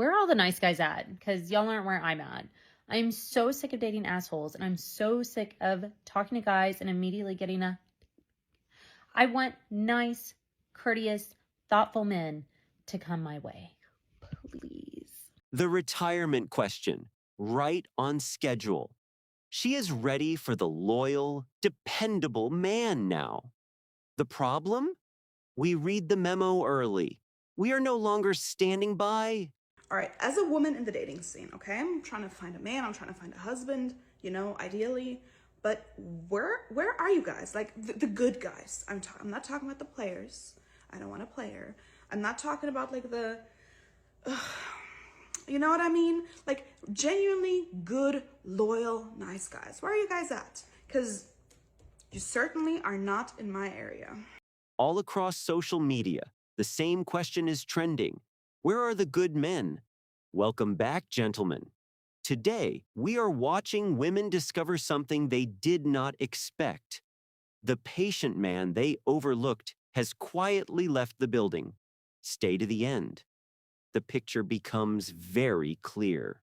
Where are all the nice guys at? Because y'all aren't where I'm at. I'm so sick of dating assholes, and I'm so sick of talking to guys and immediately getting a... I want nice, courteous, thoughtful men to come my way. Please. The retirement question, right on schedule. She is ready for the loyal, dependable man now. The problem? We read the memo early. We are no longer standing by. All right, as a woman in the dating scene, okay, I'm trying to find a man, I'm trying to find a husband, you know, ideally, but where are you guys? Like the good guys. I'm not talking about the players. I don't want a player. I'm not talking about like the, you know what I mean? Like genuinely good, loyal, nice guys. Where are you guys at? Because you certainly are not in my area. All across social media, the same question is trending. Where are the good men? Welcome back, gentlemen. Today, we are watching women discover something they did not expect. The patient man they overlooked has quietly left the building. Stay to the end. The picture becomes very clear.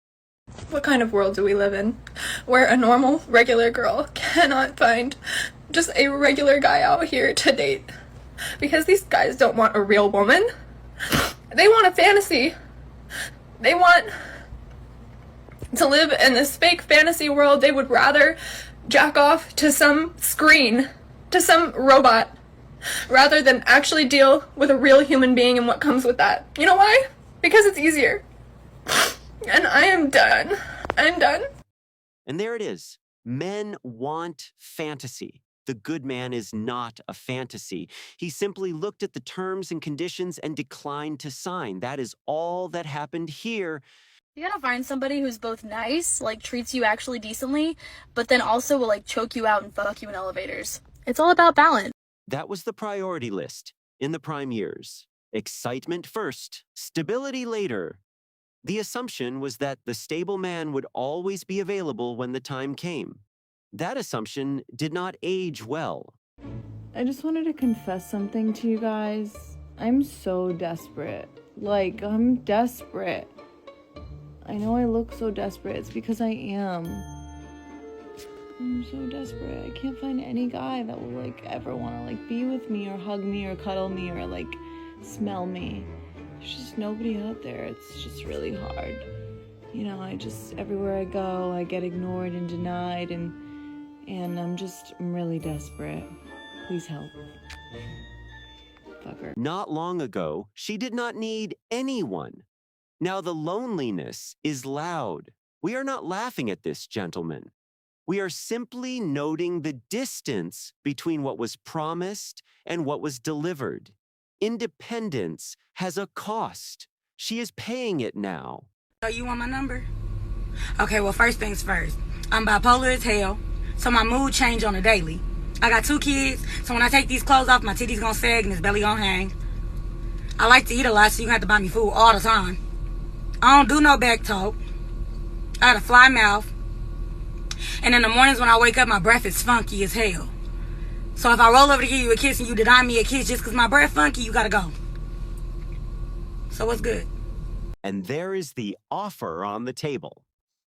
What kind of world do we live in where a normal, regular girl cannot find just a regular guy out here to date? Because these guys don't want a real woman. They want a fantasy. They want to live in this fake fantasy world. They would rather jack off to some screen, to some robot, rather than actually deal with a real human being and what comes with that. You know why? Because it's easier. And I am done. I'm done. And there it is. Men want fantasy. The good man is not a fantasy. He simply looked at the terms and conditions and declined to sign. That is all that happened here. You gotta find somebody who's both nice, like treats you actually decently, but then also will like choke you out and fuck you in elevators. It's all about balance. That was the priority list in the prime years. Excitement first, stability later. The assumption was that the stable man would always be available when the time came. That assumption did not age well. I just wanted to confess something to you guys. I'm so desperate. Like, I'm desperate. I know I look so desperate. It's because I am. I'm so desperate. I can't find any guy that will, like, ever want to, like, be with me or hug me or cuddle me or, like, smell me. There's just nobody out there. It's just really hard. You know, everywhere I go, I get ignored and denied, and I'm really desperate. Please help. Fucker. Not long ago, she did not need anyone. Now the loneliness is loud. We are not laughing at this, gentlemen. We are simply noting the distance between what was promised and what was delivered. Independence has a cost. She is paying it now. So you want my number? Okay, well, first things first. I'm bipolar as hell, so my mood change on a daily. I got 2 kids, so when I take these clothes off, my titties gonna sag and his belly gonna hang. I like to eat a lot, so you have to buy me food all the time. I don't do no back talk. I got a fly mouth. And in the mornings when I wake up, my breath is funky as hell. So if I roll over to give you a kiss and you deny me a kiss just because my breath funky, you gotta go. So what's good? And there is the offer on the table.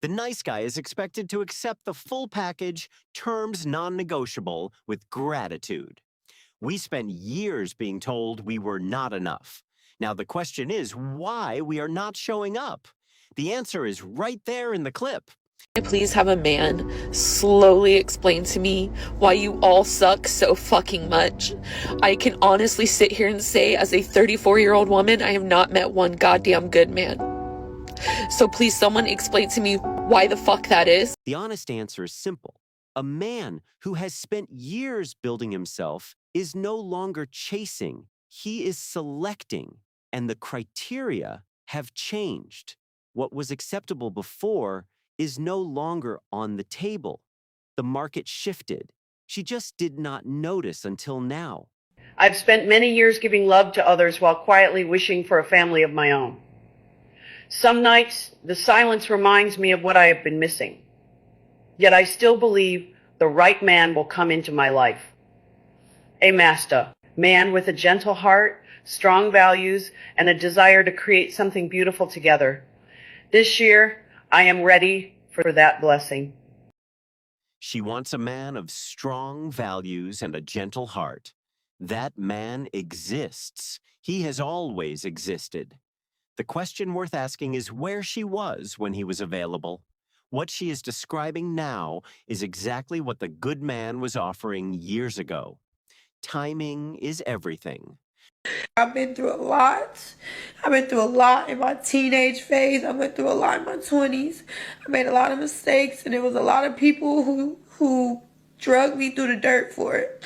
The nice guy is expected to accept the full package, terms non-negotiable, with gratitude. We spent years being told we were not enough. Now the question is why we are not showing up. The answer is right there in the clip. Please have a man slowly explain to me why you all suck so fucking much. I can honestly sit here and say, as a 34-year-old woman, I have not met one goddamn good man. So please someone explain to me why the fuck that is. The honest answer is simple. A man who has spent years building himself is no longer chasing. He is selecting, and the criteria have changed. What was acceptable before is no longer on the table. The market shifted. She just did not notice until now. I've spent many years giving love to others while quietly wishing for a family of my own. Some nights, the silence reminds me of what I have been missing. Yet I still believe the right man will come into my life. A master, man with a gentle heart, strong values, and a desire to create something beautiful together. This year, I am ready for that blessing. She wants a man of strong values and a gentle heart. That man exists. He has always existed. The question worth asking is where she was when he was available. What she is describing now is exactly what the good man was offering years ago. Timing is everything. I've been through a lot. I've been through a lot in my teenage phase. I went through a lot in my 20s. I made a lot of mistakes, and there was a lot of people who drugged me through the dirt for it.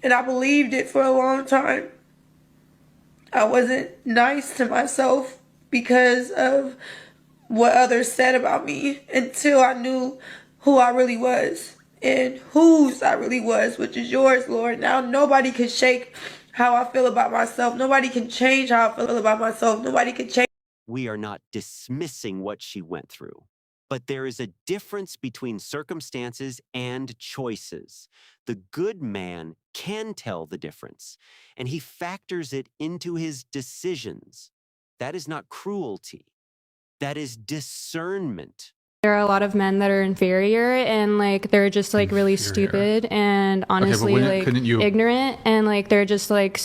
And I believed it for a long time. I wasn't nice to myself because of what others said about me until I knew who I really was and whose I really was, which is yours, Lord. Now nobody can shake how I feel about myself. Nobody can change how I feel about myself. Nobody can change. We are not dismissing what she went through, but there is a difference between circumstances and choices. The good man can tell the difference, and he factors it into his decisions. That is not cruelty. That is discernment. There are a lot of men that are inferior and like they're just like really stupid and honestly like ignorant and like they're just like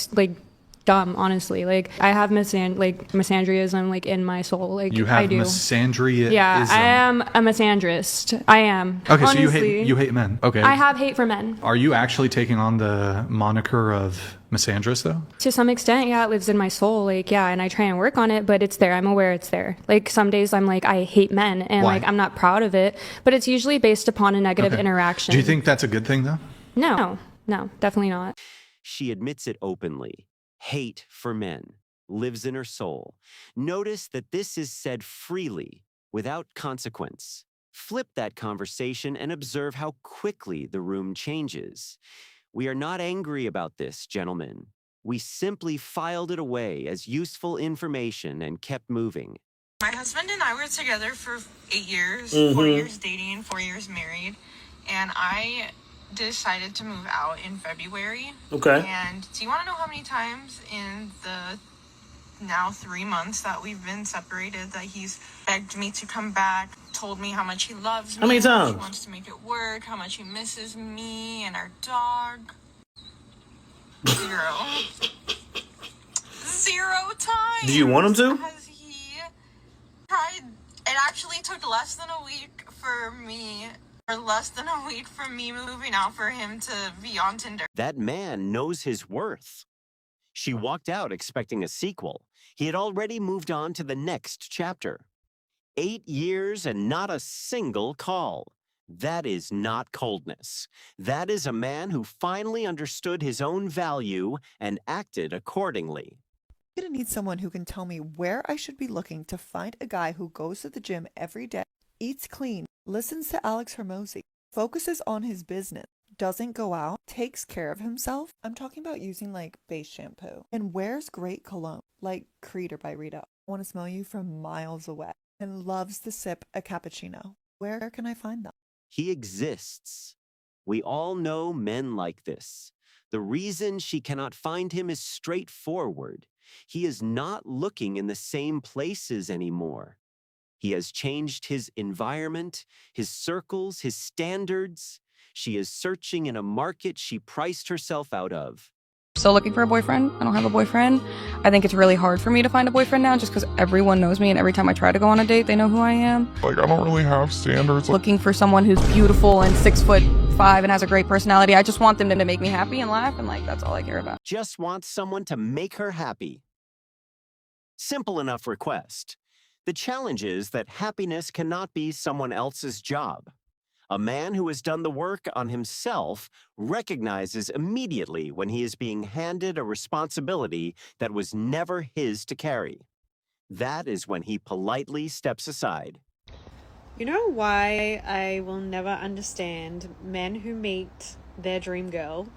dumb, honestly. Like I have misandryism like in my soul. Like you have I do. misandryism. Yeah, I am a misandrist. I am. Okay, honestly, so you hate men. Okay. I have hate for men. Are you actually taking on the moniker of misandrist though? To some extent, yeah, it lives in my soul. Like, yeah, and I try and work on it, but it's there. I'm aware it's there. Like some days I'm like, I hate men and Why? like I'm not proud of it, but it's usually based upon a negative interaction. Do you think that's a good thing though? No, definitely not. She admits it openly. Hate for men lives in her soul. Notice that this is said freely, without consequence. Flip that conversation and observe how quickly the room changes. We are not angry about this, gentlemen. We simply filed it away as useful information and kept moving. My husband and I were together for 8 years, 4 years dating, 4 years married, and I decided to move out in February. Okay. And do you want to know how many times in the now 3 months that we've been separated that he's begged me to come back, told me how much he loves me, How many how much times? he wants to make it work, how much he misses me and our dog? 0. 0 times. Do you want him to? Has he tried? It actually took less than a week for me moving out for him to be on Tinder. That man knows his worth. She walked out expecting a sequel. He had already moved on to the next chapter. 8 years and not a single call. That is not coldness. That is a man who finally understood his own value and acted accordingly. I'm gonna need someone who can tell me where I should be looking to find a guy who goes to the gym every day, eats clean, listens to Alex Hermosi, focuses on his business, doesn't go out, takes care of himself. I'm talking about using like base shampoo, and wears great cologne, like Creator by Rita. I want to smell you from miles away, and loves to sip a cappuccino. Where can I find them? He exists. We all know men like this. The reason she cannot find him is straightforward. He is not looking in the same places anymore. He has changed his environment, his circles, his standards. She is searching in a market she priced herself out of. Still looking for a boyfriend. I don't have a boyfriend. I think it's really hard for me to find a boyfriend now just because everyone knows me and every time I try to go on a date, they know who I am. Like, I don't really have standards. Looking for someone who's beautiful and 6'5" and has a great personality. I just want them to make me happy and laugh, and like that's all I care about. Just wants someone to make her happy. Simple enough request. The challenge is that happiness cannot be someone else's job. A man who has done the work on himself recognizes immediately when he is being handed a responsibility that was never his to carry. That is when he politely steps aside. You know why I will never understand men who meet their dream girl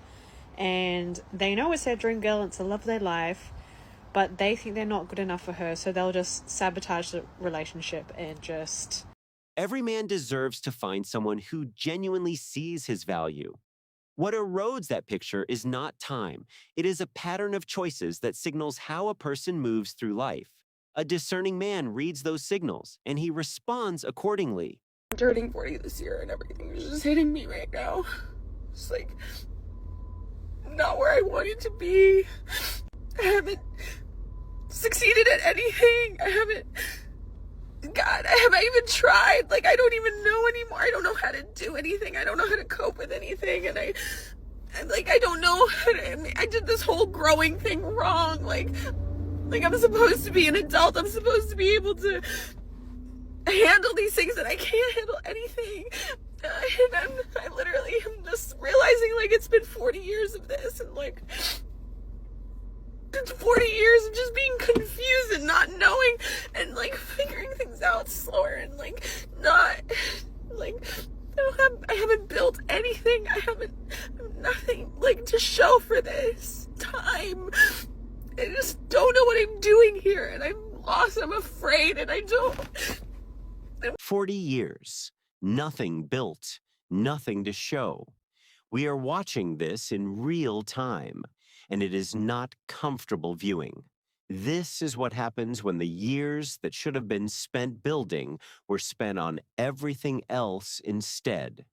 and they know it's their dream girl and it's the love of their life, but they think they're not good enough for her, so they'll just sabotage the relationship and just... Every man deserves to find someone who genuinely sees his value. What erodes that picture is not time. It is a pattern of choices that signals how a person moves through life. A discerning man reads those signals, and he responds accordingly. I'm turning 40 this year and everything is just hitting me right now. It's like, not where I wanted to be. I haven't succeeded at anything. God, have I even tried? Like, I don't even know anymore. I don't know how to do anything. I don't know how to cope with anything. And I don't know how to, I did this whole growing thing wrong. Like I'm supposed to be an adult. I'm supposed to be able to handle these things, and I can't handle anything. And I literally am just realizing, like, it's been 40 years of this, and like, it's 40 years of just being confused and not knowing and like figuring things out slower and like not like I haven't built anything. I have nothing like to show for this time. I just don't know what I'm doing here, and I'm lost. I'm afraid, and I don't. 40 years, nothing built, nothing to show. We are watching this in real time, and it is not comfortable viewing. This is what happens when the years that should have been spent building were spent on everything else instead.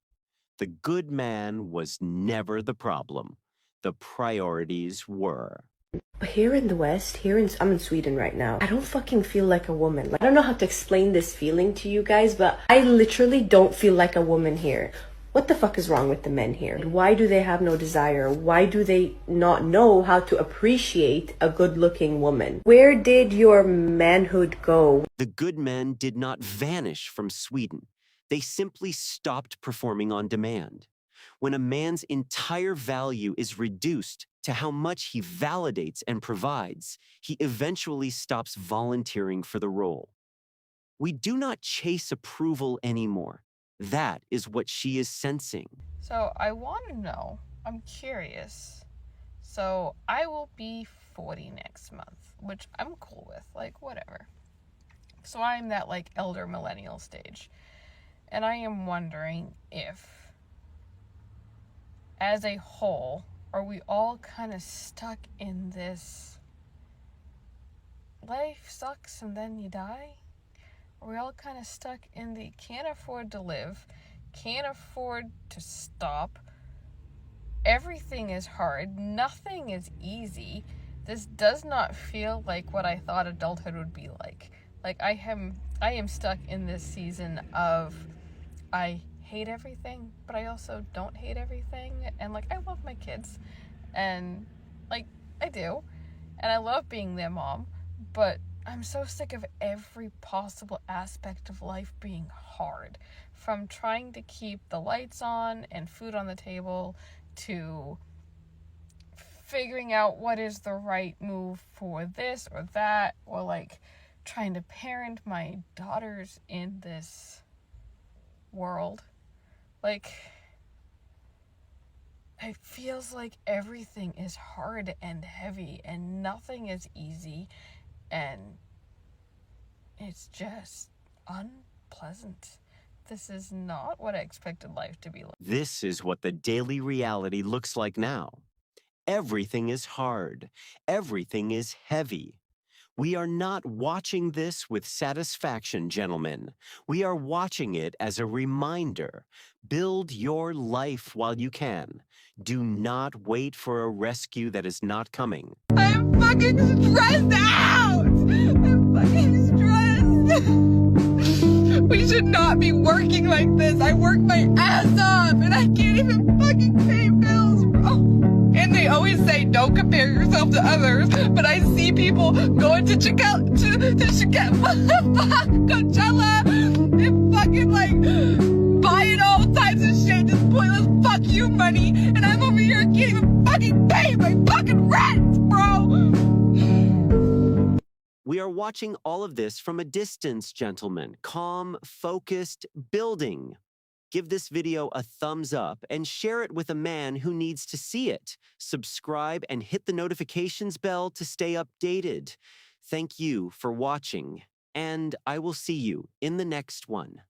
The good man was never the problem. The priorities were. Here in the West, I'm in Sweden right now. I don't fucking feel like a woman. Like, I don't know how to explain this feeling to you guys, but I literally don't feel like a woman here. What the fuck is wrong with the men here? Why do they have no desire? Why do they not know how to appreciate a good-looking woman? Where did your manhood go? The good men did not vanish from Sweden. They simply stopped performing on demand. When a man's entire value is reduced to how much he validates and provides, he eventually stops volunteering for the role. We do not chase approval anymore. That is what she is sensing. So I want to know, I'm curious. So I will be 40 next month, which I'm cool with, like whatever. So I'm that like elder millennial stage. And I am wondering if, as a whole, are we all kind of stuck in this life sucks and then you die? Are we all kind of stuck in the can't afford to live, can't afford to stop, everything is hard, nothing is easy, this does not feel like what I thought adulthood would be like. Like I am stuck in this season of I hate everything, but I also don't hate everything, and like I love my kids, and like I do, and I love being their mom, but I'm so sick of every possible aspect of life being hard, from trying to keep the lights on and food on the table to figuring out what is the right move for this or that, or like trying to parent my daughters in this world. Like, it feels like everything is hard and heavy and nothing is easy, and it's just unpleasant. This is not what I expected life to be like. This is what the daily reality looks like now. Everything is hard. Everything is heavy. We are not watching this with satisfaction, gentlemen. We are watching it as a reminder. Build your life while you can. Do not wait for a rescue that is not coming. I'm fucking stressed out! I'm fucking stressed! We should not be working like this. I work my ass off and I can't even fucking pay bills, bro. And they always say, don't compare yourself to others. But I see people going to Coachella and fucking like buying all types of shit, just pointless fuck you money. And I'm over here and can't even fucking pay my fucking rent, bro. We are watching all of this from a distance, gentlemen. Calm, focused, building. Give this video a thumbs up and share it with a man who needs to see it. Subscribe and hit the notifications bell to stay updated. Thank you for watching, and I will see you in the next one.